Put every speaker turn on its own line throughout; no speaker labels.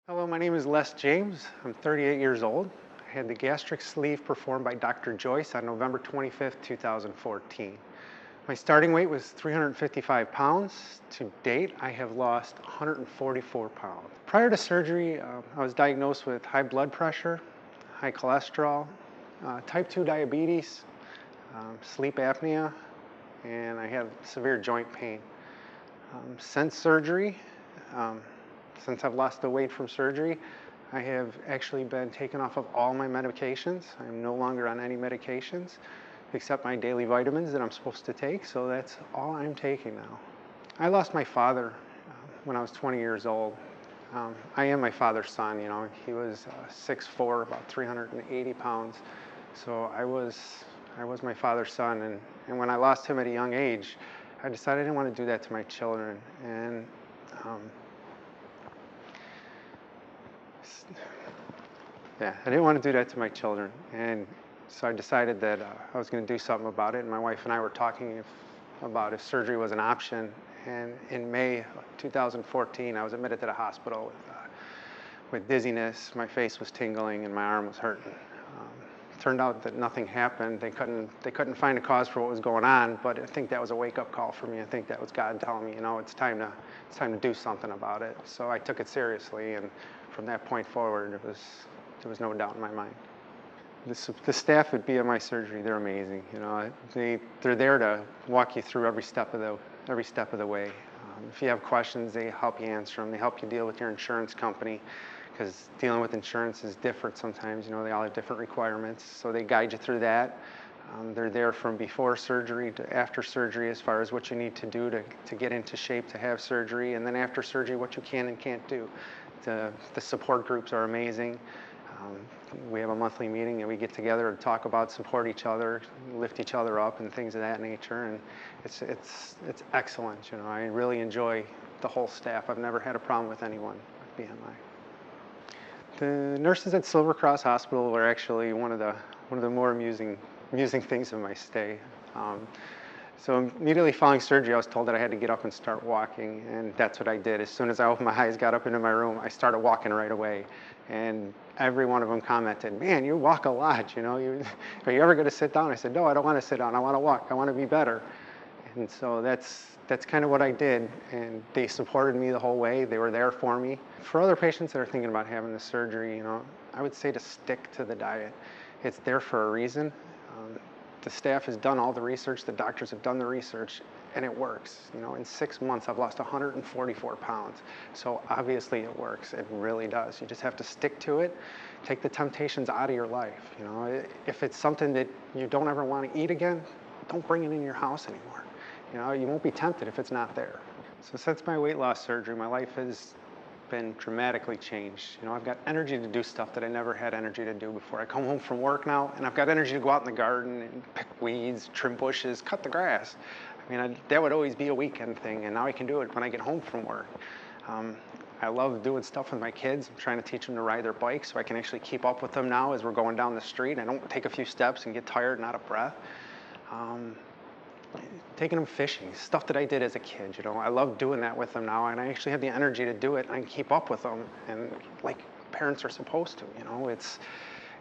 Hello, my name is Les James. I'm 38 years old. I had the gastric sleeve performed by Dr. Joyce on November 25th, 2014. My starting weight was 355 pounds. To date, I have lost 144 pounds. Prior to surgery, I was diagnosed with high blood pressure, high cholesterol, type 2 diabetes, sleep apnea, and I have severe joint pain. Since surgery, since I've lost the weight from surgery, I have actually been taken off of all my medications. I'm no longer on any medications except my daily vitamins that I'm supposed to take, so that's all I'm taking now. I lost my father when I was 20 years old. I am my father's son, you know. He was 6'4", about 380 pounds. So I was my father's son, and when I lost him at a young age, I decided I didn't want to do that to my children. And yeah, I didn't want to do that to my children. And so I decided that I was going to do something about it. And my wife and I were talking about if surgery was an option. And in May 2014, I was admitted to the hospital with dizziness. My face was tingling and my arm was hurting. Turned out that nothing happened. They couldn't find a cause for what was going on, but I think that was a wake-up call for me. I think that was God telling me, you know, it's time to do something about it. So I took it seriously, and from that point forward, there was no doubt in my mind. The staff at BMI Surgery, they're amazing. You know, they're there to walk you through every step of the way. If you have questions, they help you answer them. They help you deal with your insurance company, because dealing with insurance is different sometimes. You know, they all have different requirements, so they guide you through that. They're there from before surgery to after surgery as far as what you need to do to get into shape to have surgery, and then after surgery, what you can and can't do. The support groups are amazing. We have a monthly meeting and we get together to talk about, support each other, lift each other up, and things of that nature. And it's excellent. You know, I really enjoy the whole staff. I've never had a problem with anyone with BMI. The nurses at Silver Cross Hospital were actually one of the more amusing things of my stay. So immediately following surgery, I was told that I had to get up and start walking, and that's what I did. As soon as I opened my eyes, got up into my room, I started walking right away. And every one of them commented, "Man, you walk a lot, you know. Are you ever going to sit down?" I said, "No, I don't want to sit down. I want to walk. I want to be better." And so that's kind of what I did, and they supported me the whole way. They were there for me. For other patients that are thinking about having the surgery, you know, I would say to stick to the diet. It's there for a reason. The staff has done all the research, the doctors have done the research, and it works. You know, in 6 months, I've lost 144 pounds. So obviously it works, it really does. You just have to stick to it, take the temptations out of your life. You know, if it's something that you don't ever want to eat again, don't bring it in your house anymore. You know, you won't be tempted if it's not there. So since my weight loss surgery, my life has been dramatically changed. You know, I've got energy to do stuff that I never had energy to do before. I come home from work now, and I've got energy to go out in the garden and pick weeds, trim bushes, cut the grass. I mean, that would always be a weekend thing, and now I can do it when I get home from work. I love doing stuff with my kids. I'm trying to teach them to ride their bikes so I can actually keep up with them now as we're going down the street. I don't take a few steps and get tired and out of breath. Taking them fishing, stuff that I did as a kid, you know. I love doing that with them now, and I actually have the energy to do it, and I can keep up with them, and like parents are supposed to, you know. It's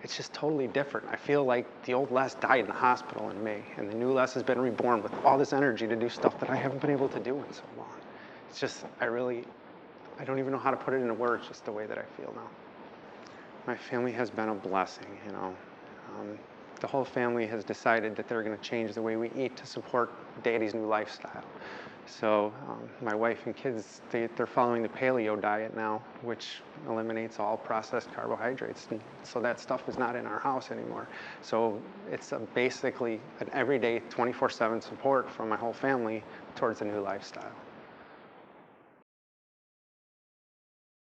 just totally different. I feel like the old Les died in the hospital in May, and the new Les has been reborn with all this energy to do stuff that I haven't been able to do in so long. It's just, I don't even know how to put it into words, just the way that I feel now. My family has been a blessing, you know. The whole family has decided that they're going to change the way we eat to support Daddy's new lifestyle. So my wife and kids, they're following the paleo diet now, which eliminates all processed carbohydrates. And so that stuff is not in our house anymore. So it's basically an everyday 24/7 support from my whole family towards a new lifestyle.